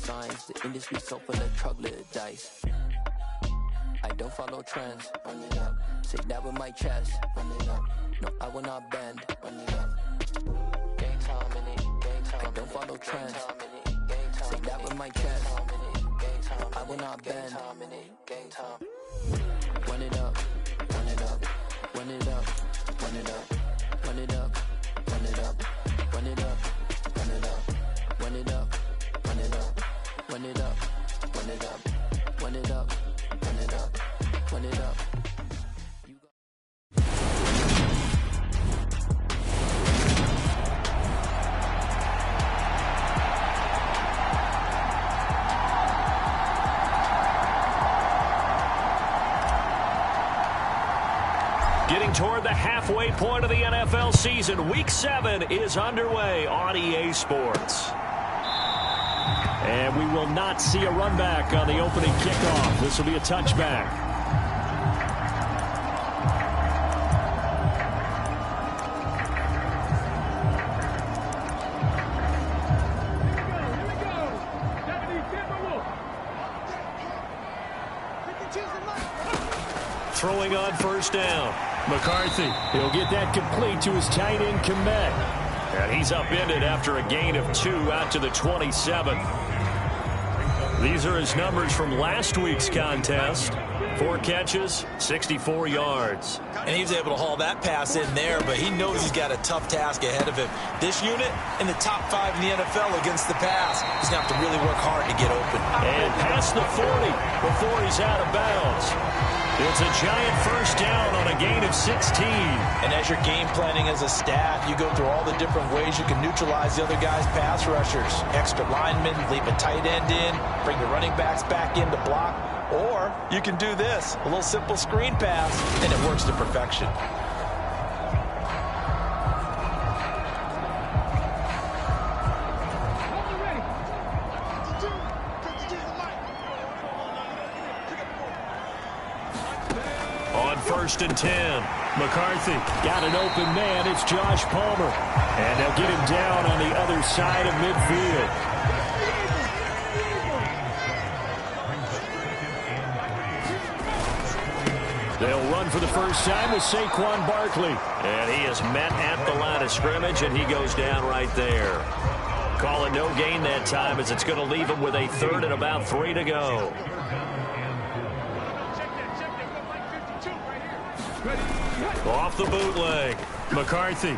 signs. The industry so full of troglodytes. I don't follow trends. Run it up. Say that with my chest. Run it up. No, I will not bend. Run it up. Gang time in it. Gang time. I don't follow trends. Say that with my chest. I will not bend. Gang time. Run it up. Run it up. Run it up. Run it up. Run it up. Run it up. Run it up. Run it up. Run it up. Run it up. Run it up. Run it up. Run it up. Run it up. Run it up. Getting toward the halfway point of the NFL season, Week 7 is underway on EA Sports. And we will not see a run back on the opening kickoff. This will be a touchback. Throwing on first down. McCarthy, he'll get that complete to his tight end, Kmet. And he's upended after a gain of 2 out to the 27. These are his numbers from last week's contest. 4 catches, 64 yards. And he was able to haul that pass in there, but he knows he's got a tough task ahead of him. This unit in the top 5 in the NFL against the pass. He's going to have to really work hard to get open. And past the 40 before he's out of bounds. It's a giant first down on a gain of 16. And as you're game planning as a staff, you go through all the different ways you can neutralize the other guy's pass rushers. Extra linemen, leave a tight end in, bring the running backs back in to block. Or you can do this, a little simple screen pass, and it works to perfection. First and 10. McCarthy got an open man. It's Josh Palmer. And they'll get him down on the other side of midfield. They'll run for the first time with Saquon Barkley. And he is met at the line of scrimmage, and he goes down right there. Call it no gain that time, as it's going to leave him with a third and about 3 to go. Off the bootleg. McCarthy.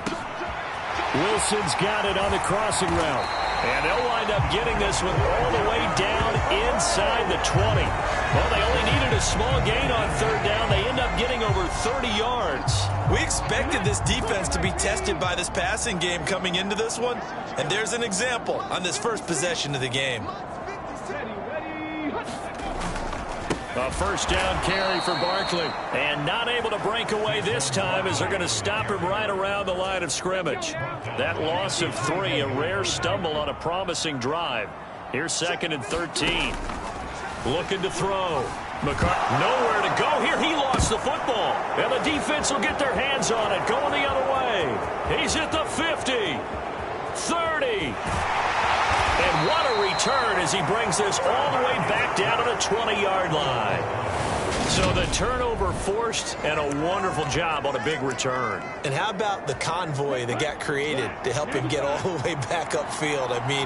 Wilson's got it on the crossing route. And they'll wind up getting this one all the way down inside the 20. Well, they only needed a small gain on third down. They end up getting over 30 yards. We expected this defense to be tested by this passing game coming into this one. And there's an example on this first possession of the game. A first down carry for Barkley. And not able to break away this time, as they're going to stop him right around the line of scrimmage. That loss of 3, a rare stumble on a promising drive. Here's 2nd and 13. Looking to throw. McCarthy nowhere to go here. He lost the football. And the defense will get their hands on it. Going the other way. He's at the 50. 30. And what a return as he brings this all the way back down to the 20-yard line. So the turnover forced, and a wonderful job on a big return. And how about the convoy that got created to help him get all the way back upfield? I mean,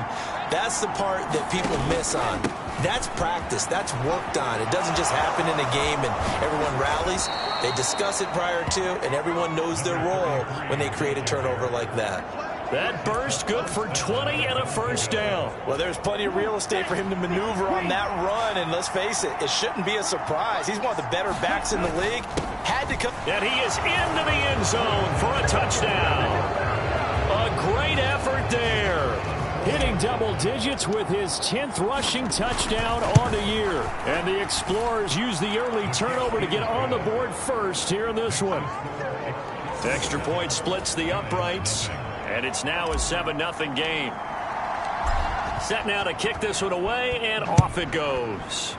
that's the part that people miss on. That's practice. That's worked on. It doesn't just happen in a game and everyone rallies. They discuss it prior to, and everyone knows their role when they create a turnover like that. That burst good for 20 and a first down. Well, there's plenty of real estate for him to maneuver on that run, and let's face it, it shouldn't be a surprise. He's one of the better backs in the league. Had to come. And he is into the end zone for a touchdown. A great effort there. Hitting double digits with his 10th rushing touchdown on the year. And the Explorers use the early turnover to get on the board first here in this one. Extra point splits the uprights. And it's now a 7-0 game. Set now to kick this one away, and off it goes.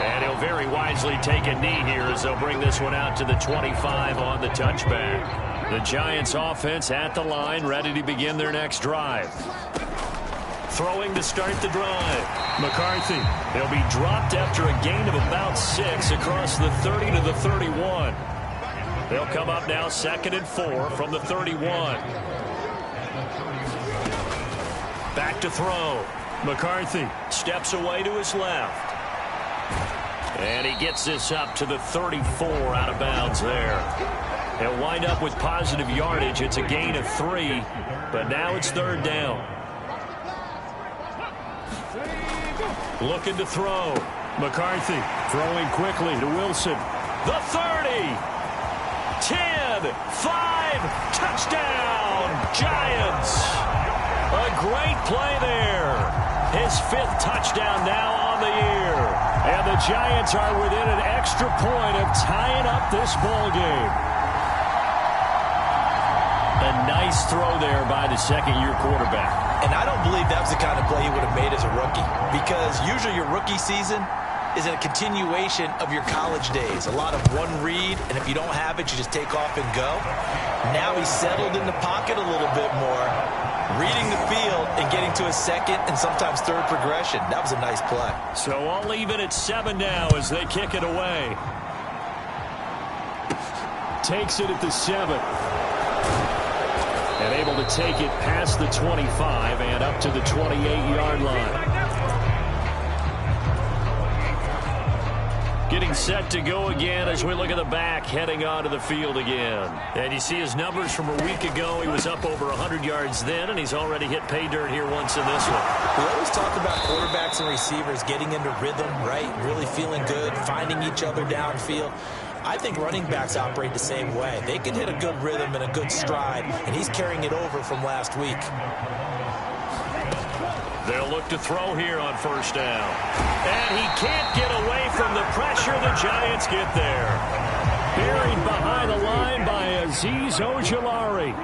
And he'll very wisely take a knee here as they'll bring this one out to the 25 on the touchback. The Giants offense at the line, ready to begin their next drive. Throwing to start the drive. McCarthy. He'll be dropped after a gain of about 6 across the 30 to the 31. They'll come up now 2nd and 4 from the 31. Back to throw. McCarthy steps away to his left. And he gets this up to the 34 out of bounds there. He'll wind up with positive yardage. It's a gain of 3, but now it's 3rd down. Looking to throw. McCarthy throwing quickly to Wilson. The 30. 10. 5. Touchdown. Giants. A great play there. His 5th touchdown now on the year. And the Giants are within an extra point of tying up this ball game. A nice throw there by the second-year quarterback. And I don't believe that was the kind of play he would have made as a rookie, because usually your rookie season is a continuation of your college days. A lot of one read, and if you don't have it, you just take off and go. Now he's settled in the pocket a little bit more, reading the field and getting to a 2nd and sometimes 3rd progression. That was a nice play. So all even at 7 now as they kick it away. Takes it at the 7. And able to take it past the 25 and up to the 28-yard line. Getting set to go again as we look at the back heading onto the field again. And you see his numbers from a week ago. He was up over 100 yards then, and he's already hit pay dirt here once in this one. We always talk about quarterbacks and receivers getting into rhythm, right? Really feeling good, finding each other downfield. I think running backs operate the same way. They can hit a good rhythm and a good stride, and he's carrying it over from last week. They'll look to throw here on 1st down. And he can't get away from the pressure. The Giants get there. Buried behind the line by Azeez Ojulari.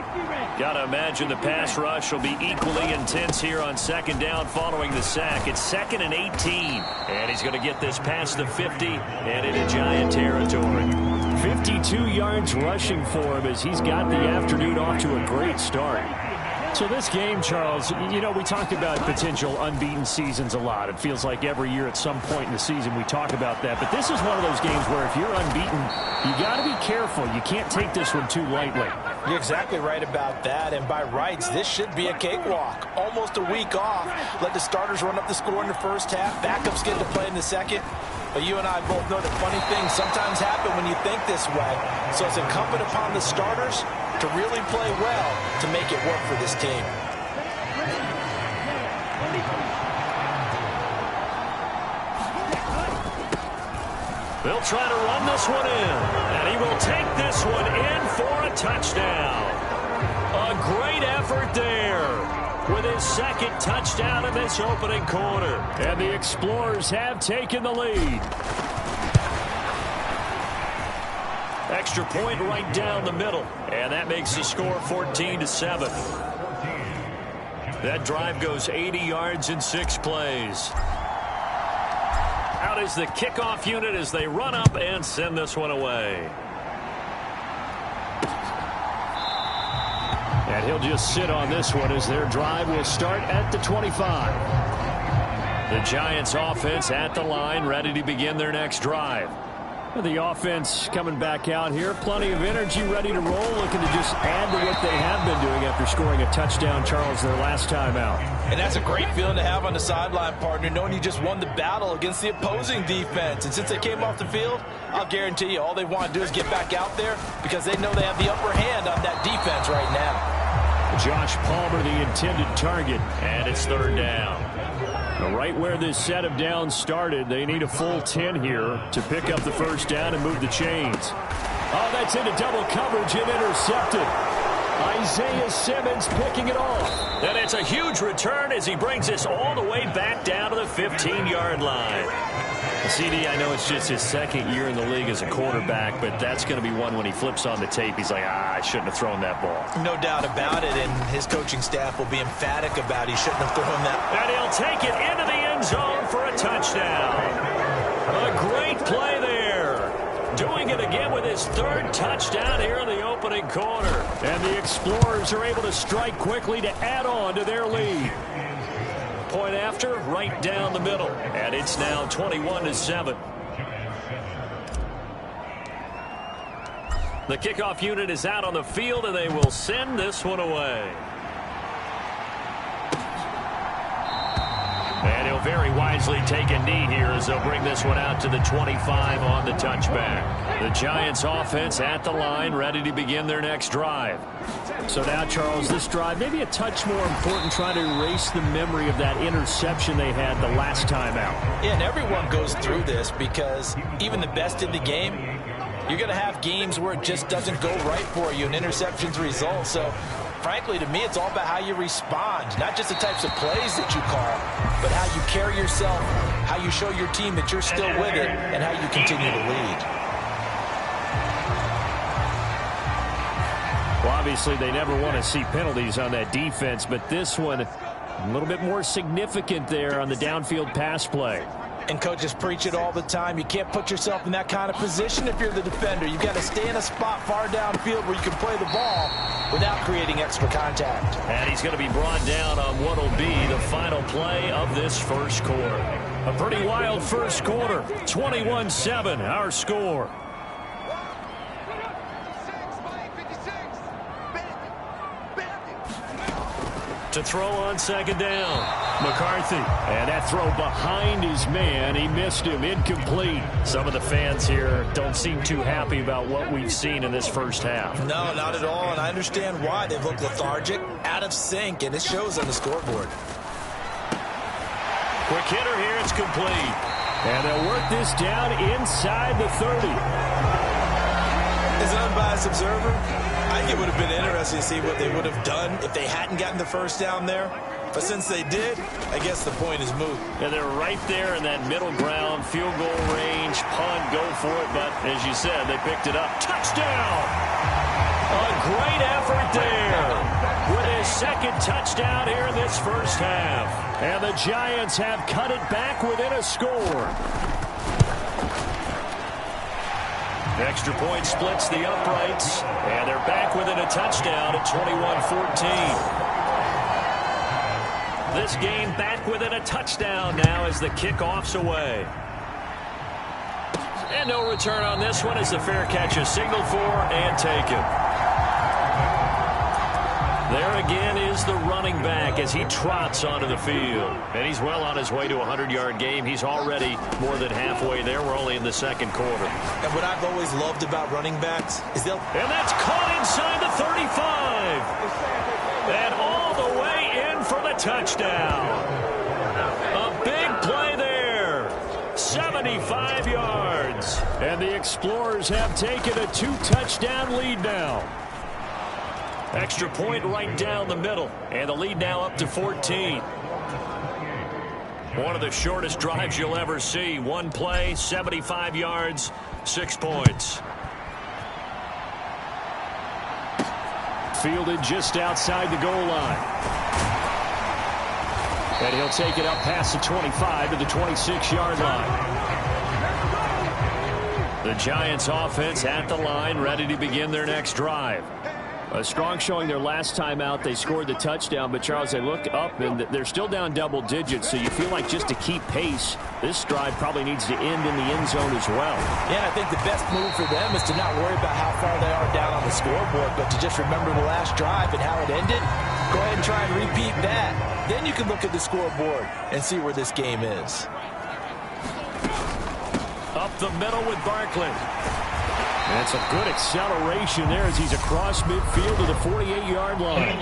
Got to imagine the pass rush will be equally intense here on 2nd down following the sack. It's 2nd and 18. And he's going to get this past the 50 and into Giant territory. 52 yards rushing for him as he's got the afternoon off to a great start. So this game, Charles, you know, we talked about potential unbeaten seasons a lot. It feels like every year at some point in the season we talk about that. But this is one of those games where if you're unbeaten, you got to be careful. You can't take this one too lightly. You're exactly right about that. And by rights, this should be a cakewalk. Almost a week off. Let the starters run up the score in the 1st half. Backups get to play in the 2nd. But you and I both know that funny things sometimes happen when you think this way. So it's incumbent upon the starters to really play well to make it work for this team. They'll try to run this one in, and he will take this one in for a touchdown. A great effort there with his 2nd touchdown in this opening quarter. And the Explorers have taken the lead. Extra point right down the middle, and that makes the score 14-7. That drive goes 80 yards in 6 plays. Out is the kickoff unit as they run up and send this one away. And he'll just sit on this one as their drive will start at the 25. The Giants offense at the line, ready to begin their next drive. The offense coming back out here. Plenty of energy, ready to roll, looking to just add to what they have been doing after scoring a touchdown, Charles, their last time out. And that's a great feeling to have on the sideline, partner, knowing you just won the battle against the opposing defense. And since they came off the field, I'll guarantee you all they want to do is get back out there because they know they have the upper hand on that defense right now. Josh Palmer, the intended target, and it's 3rd down. Right where this set of downs started, they need a full 10 here to pick up the 1st down and move the chains. Oh, that's into double coverage and intercepted. Isaiah Simmons picking it off. And it's a huge return as he brings this all the way back down to the 15-yard line. CD, I know it's just his 2nd year in the league as a quarterback, but that's going to be one when he flips on the tape. He's like, I shouldn't have thrown that ball. No doubt about it, and his coaching staff will be emphatic about he shouldn't have thrown that. And he'll take it into the end zone for a touchdown. A great play there. doing it again with his third touchdown here in the opening quarter. And the Explorers are able to strike quickly to add on to their lead. Point after, right down the middle. And it's now 21-7. The kickoff unit is out on the field, and they will send this one away. And he'll very wisely take a knee here as they'll bring this one out to the 25 on the touchback. The Giants offense at the line, ready to begin their next drive. So now, Charles, this drive maybe a touch more important, trying to erase the memory of that interception they had the last time out. Yeah, and everyone goes through this because even the best in the game, you're going to have games where it just doesn't go right for you, and interceptions result. So, frankly, to me, it's all about how you respond, not just the types of plays that you call, but how you carry yourself, how you show your team that you're still with it, and how you continue to lead. Well, obviously, they never want to see penalties on that defense, but this one a little bit more significant there on the downfield pass play. And coaches preach it all the time. You can't put yourself in that kind of position if you're the defender. You've got to stay in a spot far downfield where you can play the ball without creating extra contact. And he's going to be brought down on what will be the final play of this first quarter. A pretty wild first quarter. 21-7, our score. To throw on second down, McCarthy. And that throw behind his man. He missed him. Incomplete. Some of the fans here don't seem too happy about what we've seen in this first half. No, not at all. And I understand why. They've looked lethargic, out of sync, and it shows on the scoreboard. Quick hitter here. It's complete. And they'll work this down inside the 30. As an unbiased observer, I think it would have been interesting to see what they would have done if they hadn't gotten the first down there. But since they did, I guess the point is moot. Yeah, they're right there in that middle ground, field goal range, punt, go for it. But as you said, they picked it up. Touchdown! A great effort there with his second touchdown here in this first half. And the Giants have cut it back within a score. Extra point splits the uprights, and they're back within a touchdown at 21-14. This game back within a touchdown now as the kickoff's away. And no return on this one as the fair catch is signaled for and taken. There again is the running back as he trots onto the field. And he's well on his way to a 100-yard game. He's already more than halfway there. We're only in the second quarter. And what I've always loved about running backs is they'll... And that's caught inside the 35. And all the way in for the touchdown. A big play there. 75 yards. And the Explorers have taken a 2-touchdown lead now. Extra point right down the middle. And the lead now up to 14. One of the shortest drives you'll ever see. One play, 75 yards, 6 points. Fielded just outside the goal line. And he'll take it up past the 25 to the 26-yard line. The Giants offense at the line, ready to begin their next drive. A strong showing their last time out. They scored the touchdown, but Charles, they look up and they're still down double digits, so you feel like just to keep pace, this drive probably needs to end in the end zone as well. Yeah, I think the best move for them is to not worry about how far they are down on the scoreboard, but to just remember the last drive and how it ended. Go ahead and try and repeat that. Then you can look at the scoreboard and see where this game is. Up the middle with Barkley. That's a good acceleration there as he's across midfield to the 48-yard line.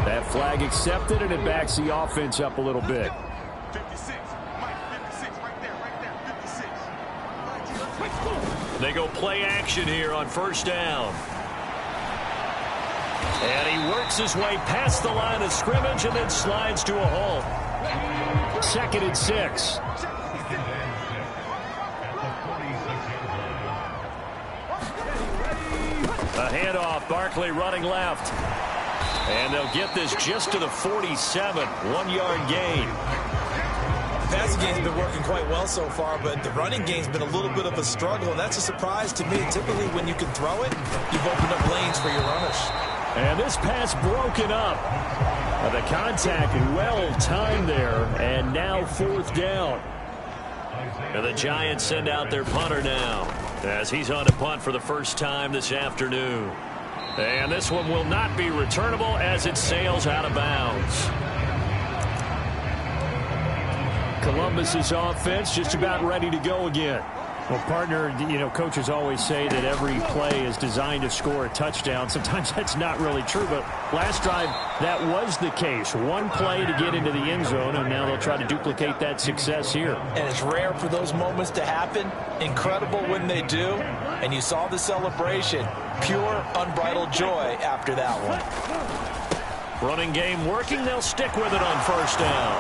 That flag accepted, and it backs the offense up a little bit. 56. Mike, 56. Right there. 56. They go play action here on first down. And he works his way past the line of scrimmage and then slides to a halt. 2nd and 6. A handoff, Barkley running left. And they'll get this just to the 47. 1-yard gain. passing game's been working quite well so far, but the running game's been a little bit of a struggle, and that's a surprise to me. Typically, when you can throw it, you've opened up lanes for your runners. And this pass broken up. The contact well-timed there, and now 4th down. And the Giants send out their punter now, as he's on to punt for the first time this afternoon. And this one will not be returnable as it sails out of bounds. Columbus's offense just about ready to go again. Well, partner, you know, coaches always say that every play is designed to score a touchdown. Sometimes that's not really true, but last drive, that was the case. One play to get into the end zone, and now they'll try to duplicate that success here. And it's rare for those moments to happen. Incredible when they do. And you saw the celebration. Pure, unbridled joy after that one. Running game working. They'll stick with it on 1st down.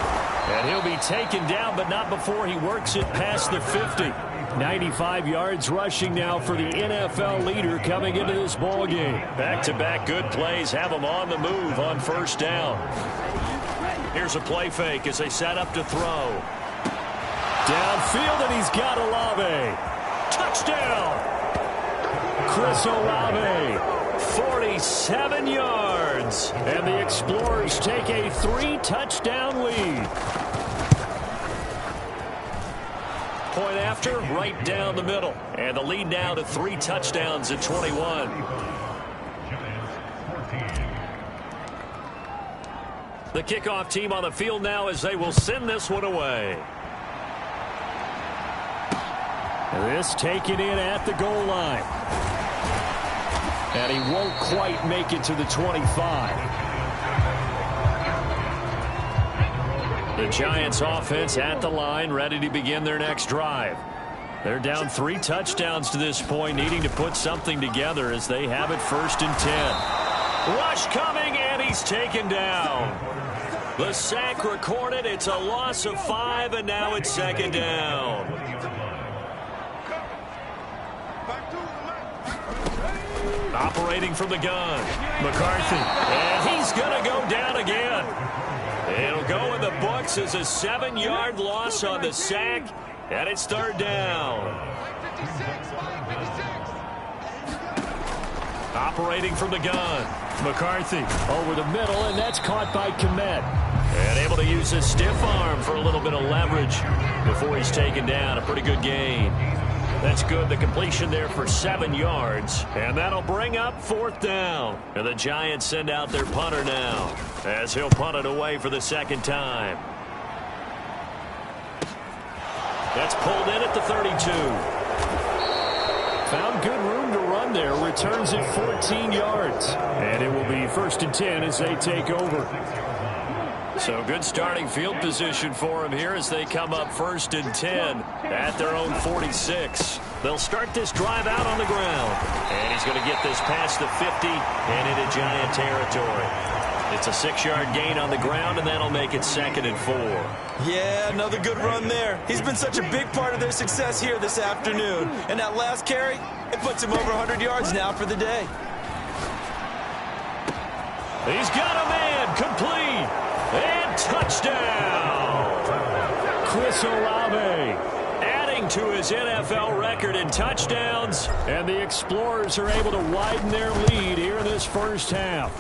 And he'll be taken down, but not before he works it past the 50. 95 yards rushing now for the NFL leader coming into this ball game. Back-to-back good plays have him on the move on 1st down. Here's a play fake as they set up to throw. Downfield, and he's got Olave. Touchdown! Chris Olave, 47 yards. And the Explorers take a 3-touchdown lead. Point after, right down the middle. And the lead now to 3 touchdowns at 21. The kickoff team on the field now as they will send this one away. This taken in at the goal line. And he won't quite make it to the 25. The Giants offense at the line, ready to begin their next drive. They're down 3 touchdowns to this point, needing to put something together as they have it 1st and 10. Rush coming, and he's taken down. The sack recorded. It's a loss of 5, and now it's 2nd down. Operating from the gun, McCarthy, and he's going to go down again. It'll go in the books as a 7-yard loss on the sack, and it's 3rd down. Operating from the gun, McCarthy over the middle, and that's caught by Kmet. And able to use his stiff arm for a little bit of leverage before he's taken down. A pretty good gain. That's good. The completion there for 7 yards. And that'll bring up 4th down. And the Giants send out their punter now, as he'll punt it away for the 2nd time. That's pulled in at the 32. Found good room to run there. Returns it 14 yards. And it will be 1st and 10 as they take over. So good starting field position for him here as they come up 1st and 10 at their own 46. They'll start this drive out on the ground. And he's going to get this past the 50 and into Giant territory. It's a 6-yard gain on the ground, and that'll make it 2nd and 4. Yeah, another good run there. He's been such a big part of their success here this afternoon. And that last carry, it puts him over 100 yards now for the day. He's got a man complete. And touchdown! Chris Olave adding to his NFL record in touchdowns. And the Explorers are able to widen their lead here in this 1st half.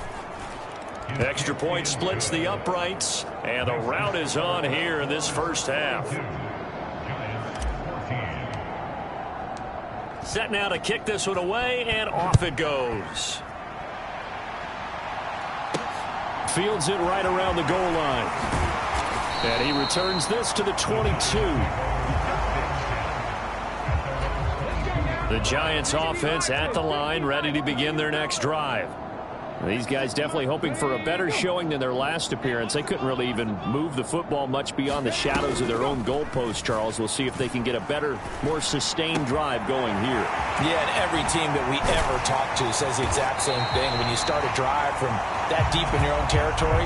Extra point splits the uprights. And the rout is on here in this 1st half. Set now to kick this one away, and off it goes. Fields it right around the goal line. And he returns this to the 22. The Giants offense at the line, ready to begin their next drive. These guys definitely hoping for a better showing than their last appearance. They couldn't really even move the football much beyond the shadows of their own goalpost, Charles. We'll see if they can get a better, more sustained drive going here. Yeah, and every team that we ever talk to says the exact same thing. When you start a drive from that deep in your own territory,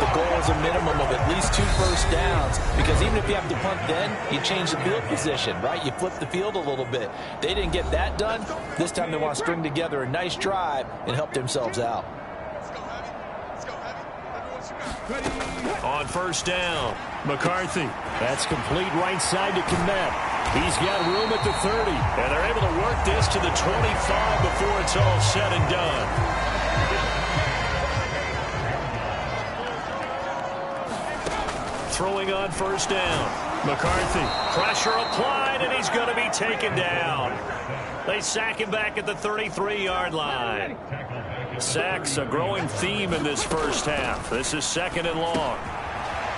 the goal is a minimum of at least 2 first downs, because even if you have to punt then, you change the field position, right? You flip the field a little bit. They didn't get that done. This time they want to string together a nice drive and help themselves out. Let's go, Heavy. Let's go, Heavy. Everyone shoot out. On first down, McCarthy. That's complete right side to Kmet. He's got room at the 30. And they're able to work this to the 25 before it's all said and done. Throwing on first down. McCarthy. Pressure applied, and he's going to be taken down. They sack him back at the 33-yard line. Sacks a growing theme in this first half. This is second and long.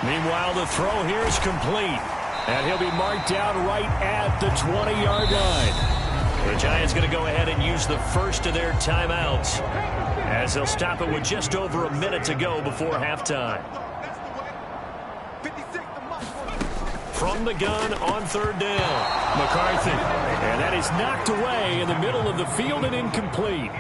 Meanwhile, the throw here is complete. And he'll be marked down right at the 20-yard line. The Giants going to go ahead and use the first of their timeouts, as they'll stop it with just over a minute to go before halftime. From the gun on third down, McCarthy. And that is knocked away in the middle of the field and incomplete.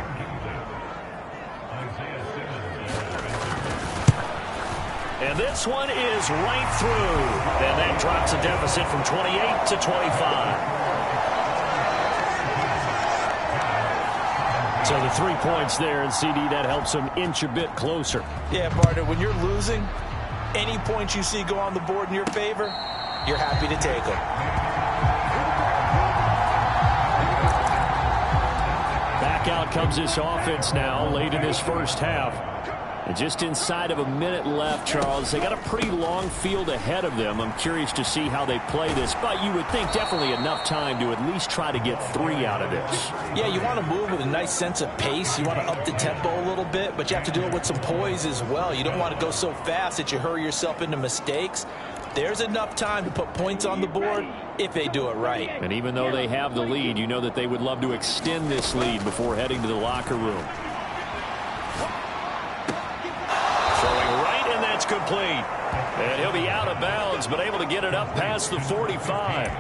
And this one is right through. And that drops a deficit from 28 to 25. So the 3 points there, and CD, that helps them inch a bit closer. Yeah, partner, when you're losing, any points you see go on the board in your favor, you're happy to take them. Back out comes this offense now late in this first half. And just inside of a minute left, Charles. They got a pretty long field ahead of them. I'm curious to see how they play this, but you would think definitely enough time to at least try to get 3 out of this. Yeah, you want to move with a nice sense of pace. You want to up the tempo a little bit, but you have to do it with some poise as well. You don't want to go so fast that you hurry yourself into mistakes. There's enough time to put points on the board if they do it right. And even though they have the lead, you know that they would love to extend this lead before heading to the locker room. Throwing right, and that's complete. And he'll be out of bounds, but able to get it up past the 45.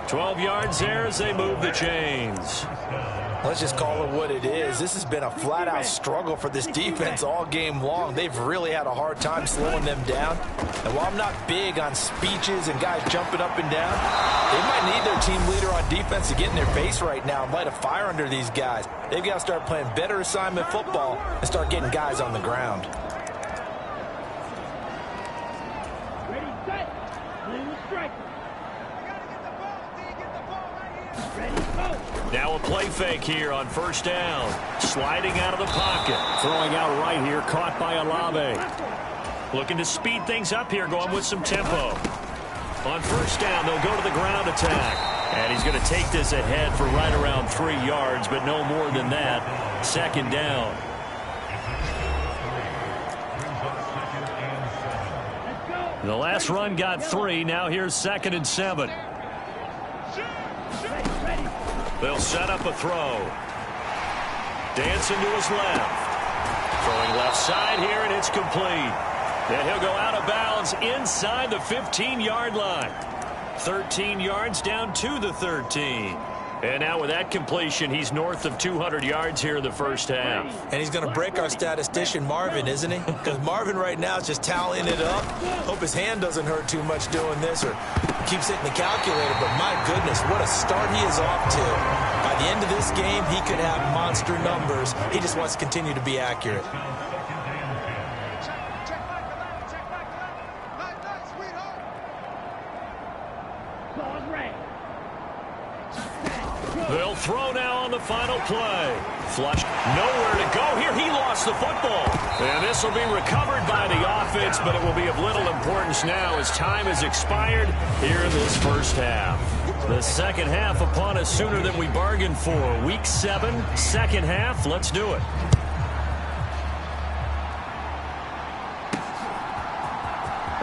12 yards there as they move the chains. Let's just call it what it is. This has been a flat-out struggle for this defense all game long. They've really had a hard time slowing them down. And while I'm not big on speeches and guys jumping up and down, they might need their team leader on defense to get in their face right now and light a fire under these guys. They've got to start playing better assignment football and start getting guys on the ground. Ready, set, clean the strike. Now a play fake here on first down. Sliding out of the pocket. Throwing out right here, caught by Olave. Looking to speed things up here, going with some tempo. On first down, they'll go to the ground attack. And he's going to take this ahead for right around 3 yards, but no more than that. Second down. The last run got 3. Now here's 2nd and 7. They'll set up a throw. Dancing to his left. Throwing left side here, and it's complete. And he'll go out of bounds inside the 15-yard line. 13 yards down to the 13. And now with that completion, he's north of 200 yards here in the first half. And he's going to break our statistician, Marvin, isn't he? Because Marvin right now is just tallying it up. Hope his hand doesn't hurt too much doing this or keeps hitting the calculator. But my goodness, what a start he is off to. By the end of this game, he could have monster numbers. He just wants to continue to be accurate. They'll throw now on the final play. Flush. Nowhere to go here. He lost the football. And this will be recovered by the offense, but it will be of little importance now as time has expired here in this first half. The second half upon us sooner than we bargained for. Week 7, second half. Let's do it.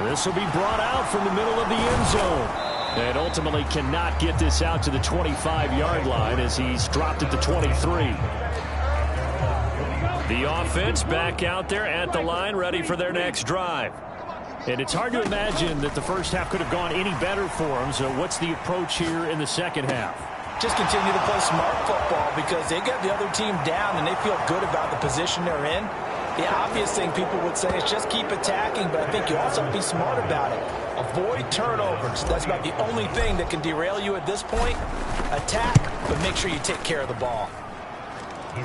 This will be brought out from the middle of the end zone. And ultimately cannot get this out to the 25-yard line as he's dropped at the 23. The offense back out there at the line, ready for their next drive. And it's hard to imagine that the first half could have gone any better for them. So what's the approach here in the second half? Just continue to play smart football because they get the other team down and they feel good about the position they're in. The obvious thing people would say is just keep attacking, but I think you also have to be smart about it. Avoid turnovers. That's about the only thing that can derail you at this point. Attack, but make sure you take care of the ball.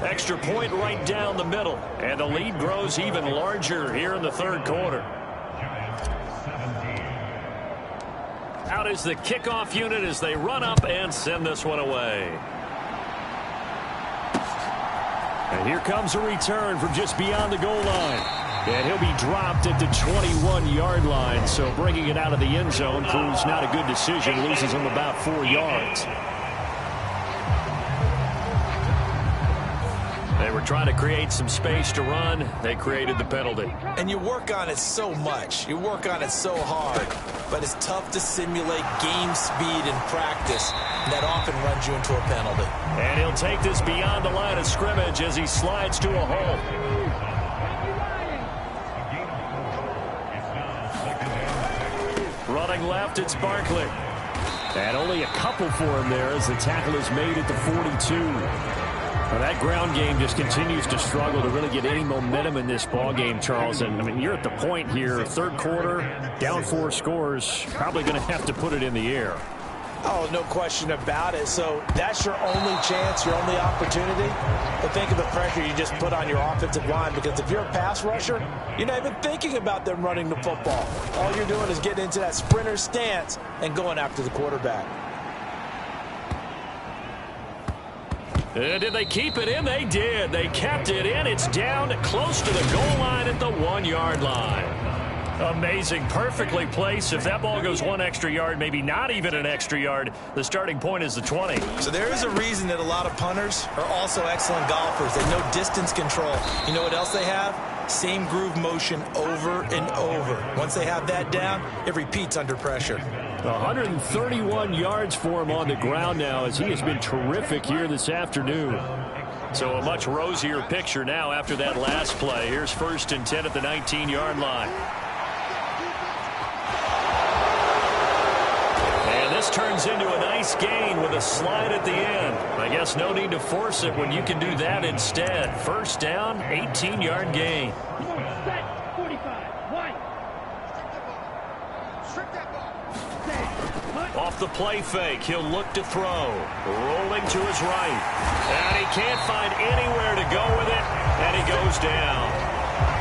Extra point right down the middle. And the lead grows even larger here in the third quarter. out is the kickoff unit as they run up and send this one away. And here comes a return from just beyond the goal line. And he'll be dropped at the 21-yard line. So bringing it out of the end zone proves not a good decision. Loses him about 4 yards. They were trying to create some space to run. They created the penalty. And you work on it so much. You work on it so hard. But it's tough to simulate game speed in practice. And that often runs you into a penalty. And he'll take this beyond the line of scrimmage as he slides to a hole. Running left, it's Barkley. And only a couple for him there as the tackle is made at the 42. Well, that ground game just continues to struggle to really get any momentum in this ball game, Charles. And, I mean, you're at the point here, third quarter, down 4 scores, probably going to have to put it in the air. Oh, no question about it. So that's your only chance, your only opportunity. But think of the pressure you just put on your offensive line, because if you're a pass rusher, you're not even thinking about them running the football. All you're doing is getting into that sprinter stance and going after the quarterback. Did they keep it in? They did. They kept it in. It's down close to the goal line at the 1-yard line. Amazing. Perfectly placed. If that ball goes 1 extra yard, maybe not even an extra yard, the starting point is the 20. So there is a reason that a lot of punters are also excellent golfers. They know distance control. You know what else they have? Same groove motion over and over. Once they have that down, it repeats under pressure. 131 yards for him on the ground now as he has been terrific here this afternoon. So a much rosier picture now after that last play. Here's 1st and 10 at the 19-yard line. And this turns into a nice gain with a slide at the end. I guess no need to force it when you can do that instead. 1st down, 18-yard gain. Set, 45, white. Off the play fake, he'll look to throw. Rolling to his right. And he can't find anywhere to go with it. And he goes down.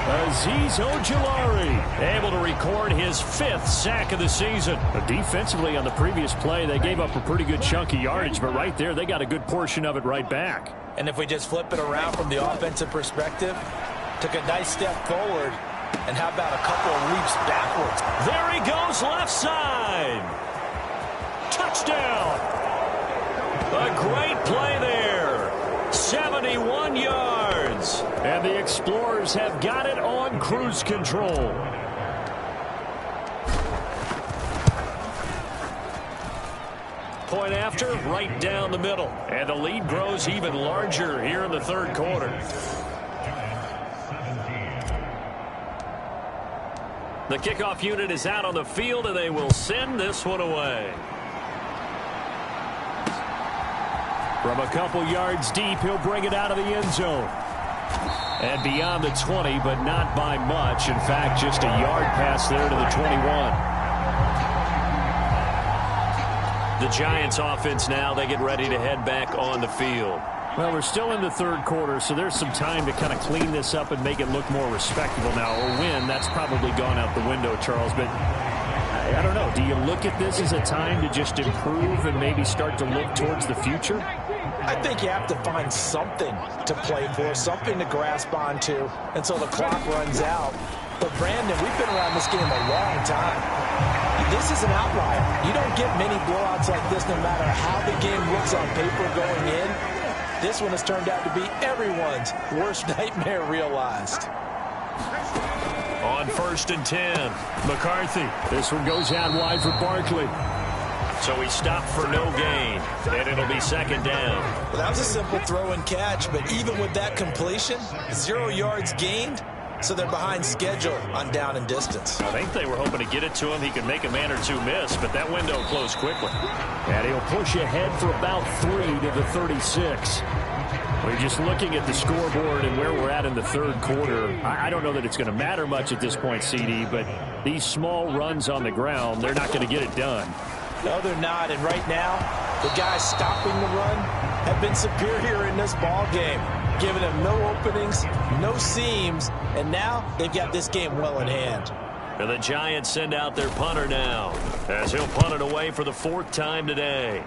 Azeez Ojulari able to record his 5th sack of the season. Defensively on the previous play, they gave up a pretty good chunk of yardage, but right there, they got a good portion of it right back. And if we just flip it around from the offensive perspective, took a nice step forward, and how about a couple of leaps backwards? There he goes, left side. Touchdown. A great play there. 71 yards. And the Explorers have got it on cruise control. Point after, right down the middle. And the lead grows even larger here in the 3rd quarter. The kickoff unit is out on the field, and they will send this one away. From a couple yards deep, he'll bring it out of the end zone. And beyond the 20, but not by much. In fact, just a yard pass there to the 21. The Giants offense now, they get ready to head back on the field. Well, we're still in the 3rd quarter, so there's some time to kind of clean this up and make it look more respectable now. A win, that's probably gone out the window, Charles, but I don't know. Do you look at this as a time to just improve and maybe start to look towards the future? I think you have to find something to play for, something to grasp onto until the clock runs out. But, Brandon, we've been around this game a long time. This is an outlier. You don't get many blowouts like this no matter how the game looks on paper going in. This one has turned out to be everyone's worst nightmare realized. On 1st and 10, McCarthy. This one goes out wide for Barkley. So he stopped for no gain, and it'll be 2nd down. Well, that was a simple throw and catch, but even with that completion, 0 yards gained, so they're behind schedule on down and distance. I think they were hoping to get it to him. He could make a man or two miss, but that window closed quickly. And he'll push ahead for about 3 to the 36. We're just looking at the scoreboard and where we're at in the 3rd quarter. I don't know that it's going to matter much at this point, CD, but these small runs on the ground, they're not going to get it done. No, they're not. And right now, the guys stopping the run have been superior in this ball game, giving them no openings, no seams, and now they've got this game well in hand. And the Giants send out their punter now, as he'll punt it away for the 4th time today.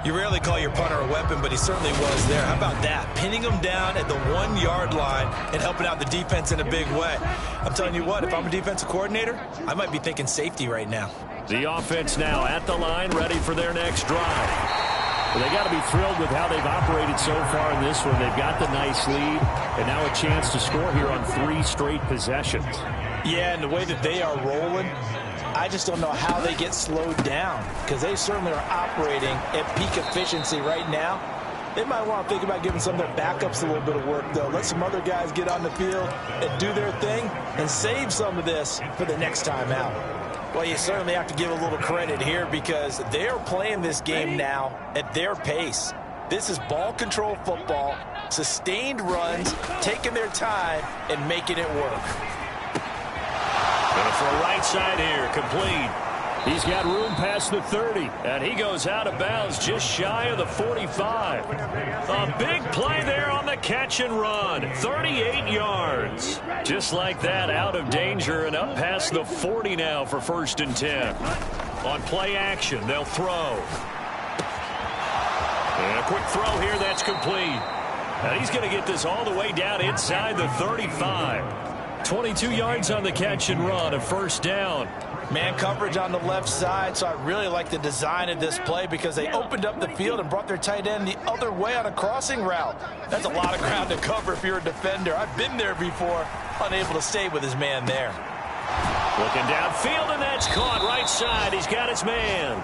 You rarely call your punter a weapon, but he certainly was there. How about that? Pinning him down at the 1-yard line and helping out the defense in a big way. I'm telling you what, if I'm a defensive coordinator, I might be thinking safety right now. The offense now at the line, ready for their next drive. Well, they got to be thrilled with how they've operated so far in this one. They've got the nice lead, and now a chance to score here on 3 straight possessions. Yeah, and the way that they are rolling, I just don't know how they get slowed down, because they certainly are operating at peak efficiency right now. They might want to think about giving some of their backups a little bit of work, though. Let some other guys get on the field and do their thing and save some of this for the next time out. Well, you certainly have to give a little credit here, because they're playing this game now at their pace. This is ball control football, sustained runs, taking their time and making it work. And for a right side here, complete. He's got room past the 30, and he goes out of bounds just shy of the 45. A big play there on the catch and run. 38 yards. Just like that, out of danger and up past the 40 now for 1st and 10. On play action, they'll throw. And a quick throw here, that's complete. And he's going to get this all the way down inside the 35. 22 yards on the catch and run, a 1st down. Man coverage on the left side, so I really like the design of this play, because they opened up the field and brought their tight end the other way on a crossing route. That's a lot of ground to cover if you're a defender. I've been there before, unable to stay with his man there. Looking downfield, and that's caught right side. He's got his man.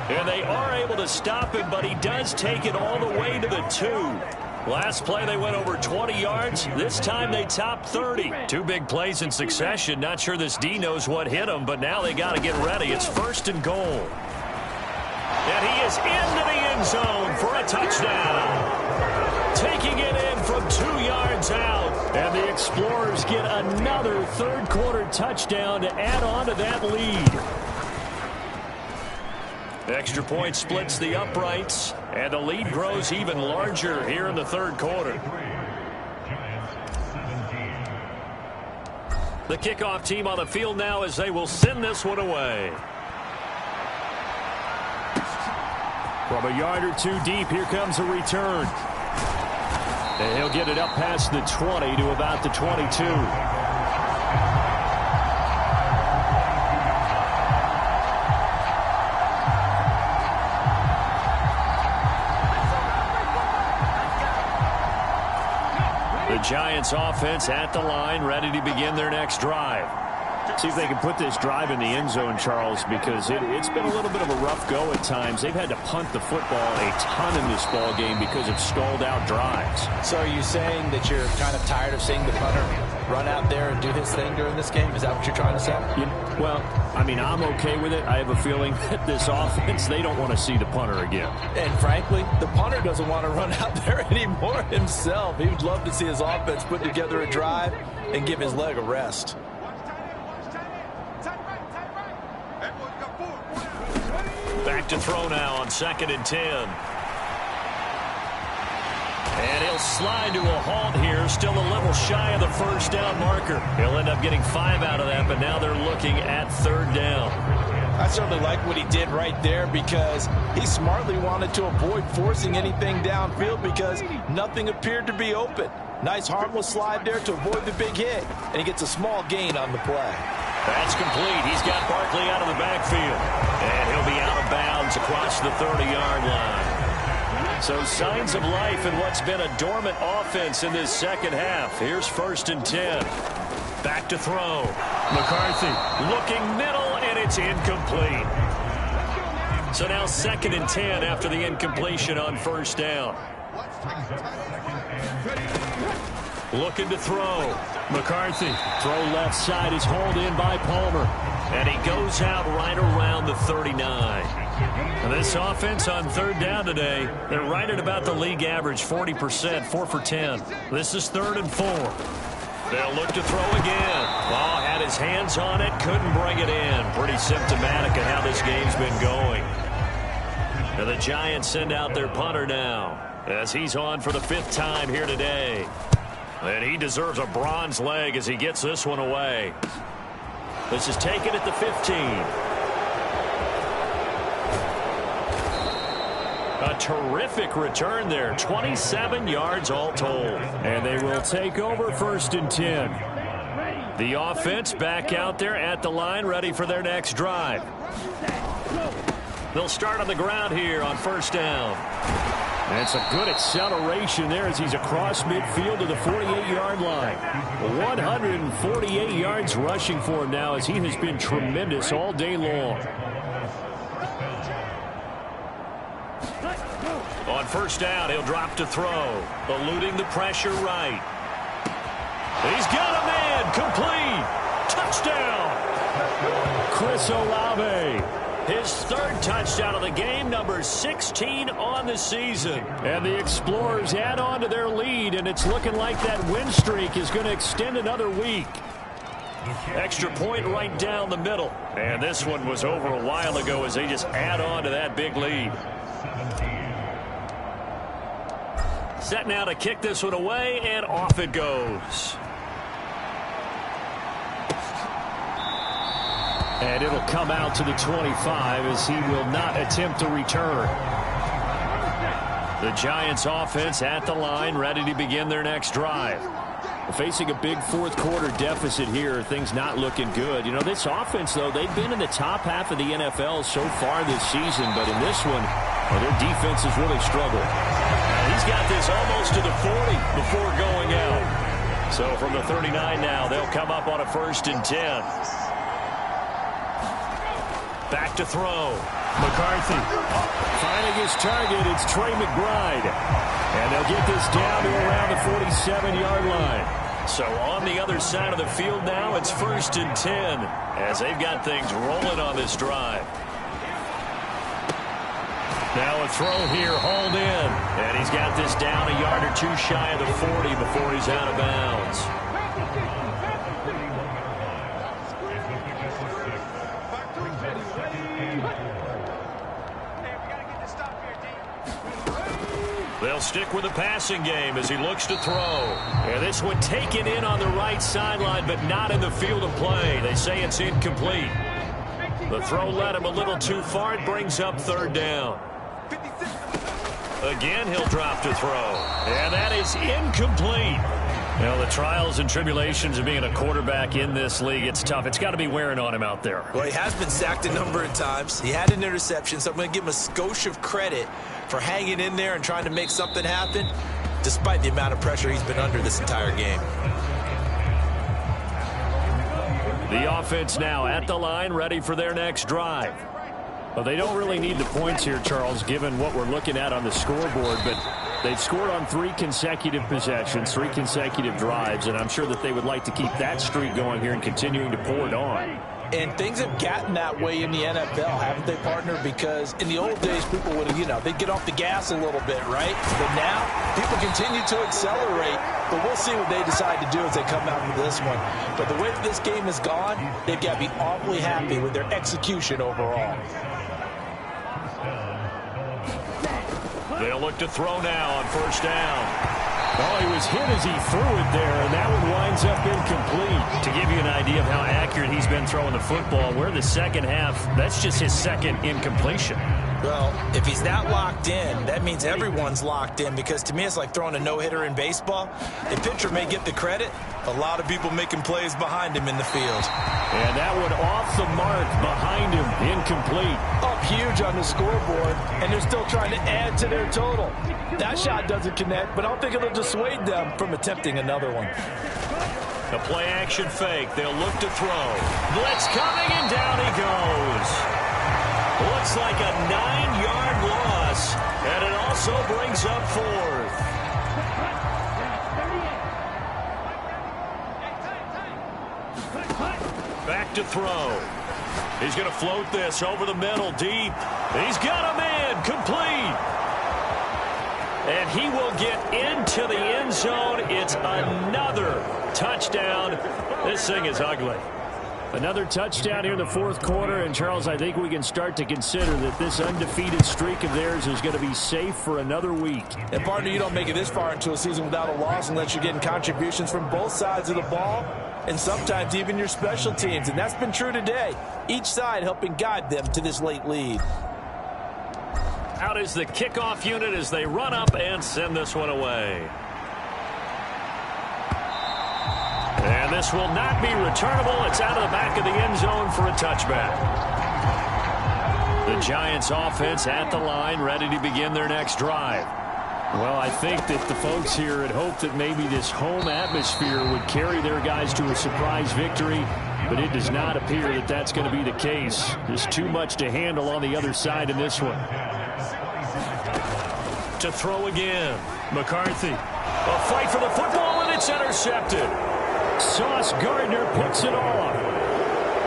And they are able to stop him, but he does take it all the way to the 2. Last play, they went over 20 yards. This time, they topped 30. 2 big plays in succession. Not sure this D knows what hit him, but now they got to get ready. It's 1st and goal. And he is into the end zone for a touchdown. Taking it in from 2 yards out. And the Explorers get another 3rd quarter touchdown to add on to that lead. Extra point splits the uprights, and the lead grows even larger here in the 3rd quarter. The kickoff team on the field now as they will send this one away. From a yard or 2 deep, here comes a return. And he'll get it up past the 20 to about the 22. Giants offense at the line, ready to begin their next drive. See if they can put this drive in the end zone, Charles, because it's been a little bit of a rough go at times. They've had to punt the football a ton in this ball game because of stalled out drives. So are you saying that you're kind of tired of seeing the punter run out there and do his thing during this game? Is that what you're trying to say? Well, I mean, I'm okay with it. I have a feeling that this offense, they don't want to see the punter again. And frankly, the punter doesn't want to run out there anymore himself. He would love to see his offense put together a drive and give his leg a rest. Back to throw now on 2nd and 10. And he'll slide to a halt here, still a little shy of the 1st down marker. He'll end up getting 5 out of that, but now they're looking at 3rd down. I certainly like what he did right there, because he smartly wanted to avoid forcing anything downfield because nothing appeared to be open. Nice harmless slide there to avoid the big hit, and he gets a small gain on the play. That's complete. He's got Barkley out of the backfield, and he'll be out of bounds across the 30-yard line. So signs of life in what's been a dormant offense in this 2nd half. Here's 1st and 10. Back to throw. McCarthy looking middle, and it's incomplete. So now 2nd and 10 after the incompletion on 1st down. Looking to throw. McCarthy. Throw left side is hauled in by Palmer. And he goes out right around the 39. And this offense on 3rd down today, they're right at about the league average, 40%, 4 for 10. This is 3rd and 4. They'll look to throw again. Oh, had his hands on it, couldn't bring it in. Pretty symptomatic of how this game's been going. And the Giants send out their punter now. as he's on for the 5th time here today. And he deserves a bronze leg as he gets this one away. This is taken at the 15. A terrific return there. 27 yards all told. And they will take over 1st and 10. The offense back out there at the line, ready for their next drive. They'll start on the ground here on 1st down. And it's a good acceleration there as he's across midfield to the 48-yard line. 148 yards rushing for him now as he has been tremendous all day long. On 1st down, he'll drop to throw, eluding the pressure right. He's got a man, complete, touchdown. Chris Olave. His 3rd touchdown of the game, number 16 on the season. And the Explorers add on to their lead, and it's looking like that win streak is going to extend another week. Extra point right down the middle. And this one was over a while ago as they just add on to that big lead. Set now to kick this one away, and off it goes. And it'll come out to the 25 as he will not attempt to return. The Giants offense at the line, ready to begin their next drive. Facing a big 4th quarter deficit here, things not looking good. You know, this offense, though, they've been in the top half of the NFL so far this season, but in this one, well, their defense has really struggled. He's got this almost to the 40 before going out. So from the 39 now, they'll come up on a 1st and 10. Back to throw. McCarthy finding his target. It's Trey McBride. And they'll get this down to around the 47-yard line. So on the other side of the field now, it's 1st and 10 as they've got things rolling on this drive. Now a throw here, hauled in. And he's got this down a yard or 2 shy of the 40 before he's out of bounds. They'll stick with the passing game as he looks to throw. And this one taken in on the right sideline, but not in the field of play. They say it's incomplete. The throw led him a little too far. It brings up 3rd down. Again, he'll drop to throw. And that is incomplete. You know, the trials and tribulations of being a quarterback in this league, it's tough. It's got to be wearing on him out there. Well, he has been sacked a number of times. He had an interception, so I'm going to give him a skosh of credit for hanging in there and trying to make something happen, despite the amount of pressure he's been under this entire game. The offense now at the line, ready for their next drive. Well, they don't really need the points here, Charles, given what we're looking at on the scoreboard, but they've scored on 3 consecutive possessions, 3 consecutive drives, and I'm sure that they would like to keep that streak going here and continuing to pour it on. And things have gotten that way in the NFL, haven't they, partner? Because in the old days, people would, they'd get off the gas a little bit, right? But now, people continue to accelerate. But we'll see what they decide to do as they come out with this one. But the way that this game has gone, they've got to be awfully happy with their execution overall. They'll look to throw now on 1st down. Well, he was hit as he threw it there, and that one winds up incomplete. To give you an idea of how accurate he's been throwing the football, we're in the second half. That's just his 2nd incompletion. Well, if he's that locked in, that means everyone's locked in, because to me it's like throwing a no-hitter in baseball. The pitcher may get the credit. A lot of people making plays behind him in the field. And that one off the mark behind him, incomplete. Up huge on the scoreboard, and they're still trying to add to their total. That shot doesn't connect, but I don't think it'll dissuade them from attempting another one. A play-action fake. They'll look to throw. Blitz coming, and down he goes. Looks like a 9-yard loss, and it also brings up 4th. Back to throw. He's going to float this over the middle, deep. He's got a man, complete. And he will get into the end zone. It's another touchdown. This thing is ugly. Another touchdown here in the fourth quarter. And, Charles, I think we can start to consider that this undefeated streak of theirs is going to be safe for another week. And, partner, you don't make it this far into a season without a loss unless you're getting contributions from both sides of the ball and sometimes even your special teams. And that's been true today. Each side helping guide them to this late lead. Out is the kickoff unit as they run up and send this one away. And this will not be returnable. It's out of the back of the end zone for a touchback. The Giants offense at the line, ready to begin their next drive. Well, I think that the folks here had hoped that maybe this home atmosphere would carry their guys to a surprise victory, but it does not appear that that's going to be the case. There's too much to handle on the other side in this one. To throw again, McCarthy. A fight for the football, and it's intercepted. Sauce Gardner puts it off.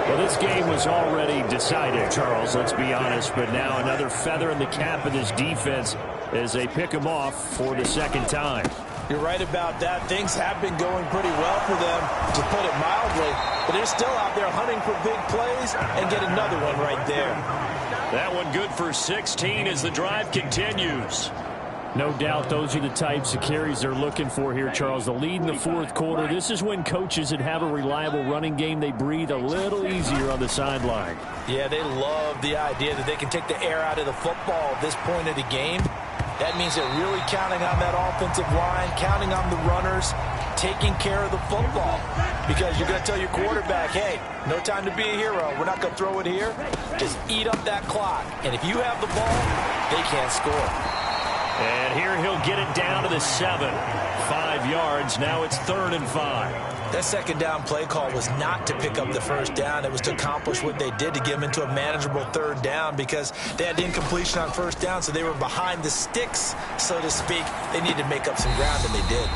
Well, this game was already decided, Charles, let's be honest, but now another feather in the cap of this defense as they pick them off for the second time. You're right about that. Things have been going pretty well for them, to put it mildly, but they're still out there hunting for big plays and get another one right there. That one good for 16 as the drive continues. No doubt those are the types of carries they're looking for here, Charles. The lead in the fourth quarter. This is when coaches that have a reliable running game, they breathe a little easier on the sideline. Yeah, they love the idea that they can take the air out of the football at this point of the game. That means they're really counting on that offensive line, counting on the runners, taking care of the football. Because you're going to tell your quarterback, hey, no time to be a hero. We're not going to throw it here. Just eat up that clock. And if you have the ball, they can't score. And here he'll get it down to the 7. 5 yards. Now it's 3rd and 5. That second down play call was not to pick up the first down. It was to accomplish what they did, to get them into a manageable 3rd down, because they had incompletion on first down, so they were behind the sticks, so to speak. They needed to make up some ground, and they did.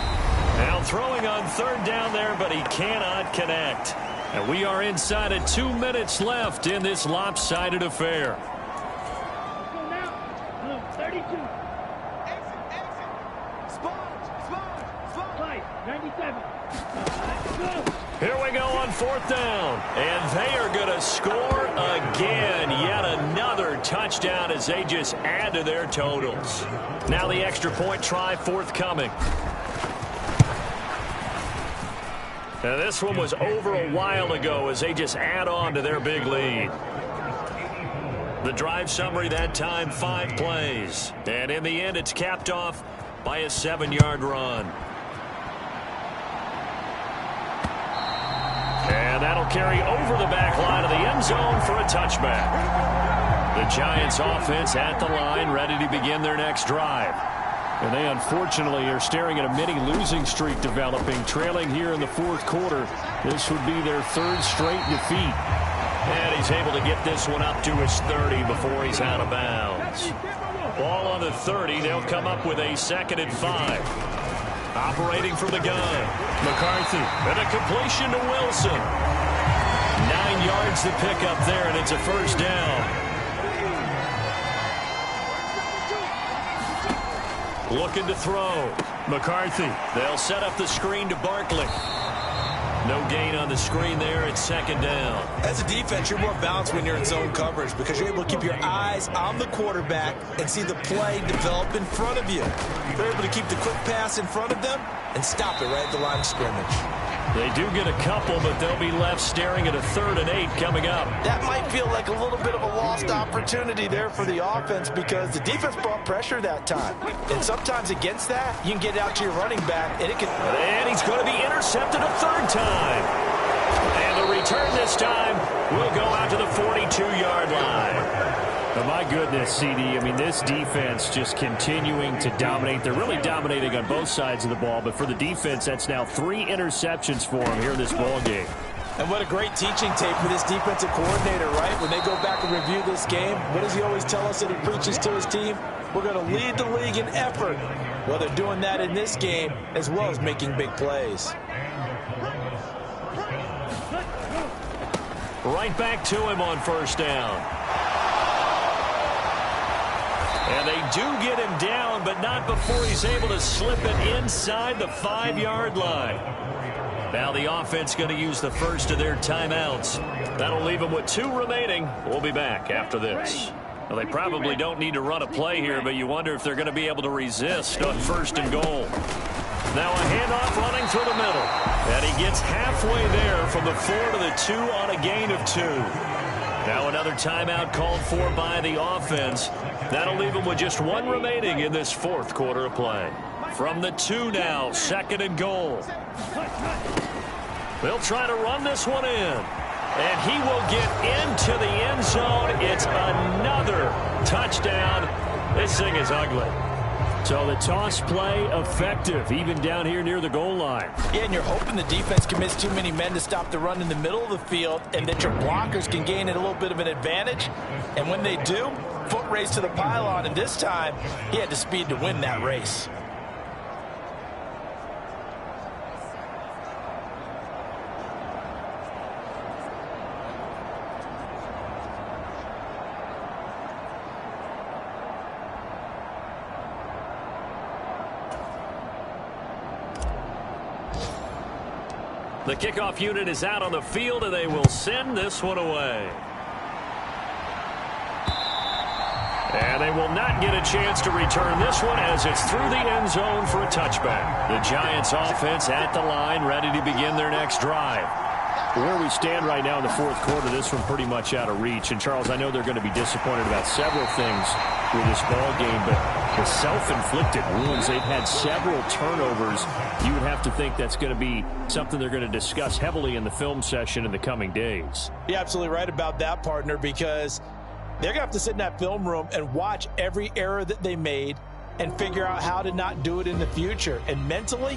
Now throwing on 3rd down there, but he cannot connect. And we are inside of 2 minutes left in this lopsided affair. Go now. 32. Slide. 97. Here we go on 4th down. And they are going to score again. Yet another touchdown as they just add to their totals. Now the extra point try forthcoming. Now this one was over a while ago as they just add on to their big lead. The drive summary that time, 5 plays. And in the end, it's capped off by a 7-yard run. And that'll carry over the back line of the end zone for a touchback. The Giants offense at the line, ready to begin their next drive. And they unfortunately are staring at a mini losing streak developing, trailing here in the fourth quarter. This would be their 3rd straight defeat. And he's able to get this one up to his 30 before he's out of bounds. Ball on the 30. They'll come up with a 2nd and 5. Operating from the gun, McCarthy, and a completion to Wilson. 9 yards to pick up there, and it's a 1st down. Looking to throw. McCarthy. They'll set up the screen to Barkley. No gain on the screen there. It's 2nd down. As a defense, you're more balanced when you're in zone coverage because you're able to keep your eyes on the quarterback and see the play develop in front of you. They're able to keep the quick pass in front of them and stop it right at the line of scrimmage. They do get a couple, but they'll be left staring at a 3rd and 8 coming up. That might feel like a little bit of a lost opportunity there for the offense because the defense brought pressure that time. And sometimes against that, you can get out to your running back, and it can... And he's going to be intercepted a 3rd time. And the return this time will go out to the 42-yard line. Oh, my goodness, CD. I mean, this defense just continuing to dominate. They're really dominating on both sides of the ball, but for the defense, that's now 3 interceptions for them here in this ball game. And what a great teaching tape for this defensive coordinator, right? When they go back and review this game, what does he always tell us that he preaches to his team? We're going to lead the league in effort. Well, they're doing that in this game as well as making big plays. Right back to him on 1st down. And they do get him down, but not before he's able to slip it inside the 5-yard line. Now the offense going to use the first of their timeouts. That'll leave them with 2 remaining. We'll be back after this. Well, they probably don't need to run a play here, but you wonder if they're going to be able to resist on 1st and goal. Now a handoff running through the middle. And he gets halfway there from the 4 to the 2 on a gain of 2. Now another timeout called for by the offense. That'll leave them with just 1 remaining in this 4th quarter of play. From the 2 now, 2nd and goal. They'll try to run this one in. And he will get into the end zone. It's another touchdown. This thing is ugly. So the toss play effective, even down here near the goal line. Yeah, and you're hoping the defense commits too many men to stop the run in the middle of the field and that your blockers can gain a little bit of an advantage. And when they do, foot race to the pylon. And this time, he had the speed to win that race. The kickoff unit is out on the field, and they will send this one away. And they will not get a chance to return this one as it's through the end zone for a touchback. The Giants offense at the line, ready to begin their next drive. Where we stand right now in the 4th quarter, this one pretty much out of reach. And, Charles, I know they're going to be disappointed about several things with this ball game, but the self-inflicted wounds, they've had several turnovers. You would have to think that's going to be something they're going to discuss heavily in the film session in the coming days. You're absolutely right about that, partner, because they're going to have to sit in that film room and watch every error that they made and figure out how to not do it in the future. And mentally,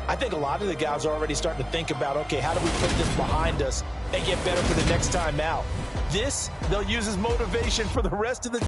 I think a lot of the guys are already starting to think about, okay, how do we put this behind us and get better for the next time out? This, they'll use as motivation for the rest of the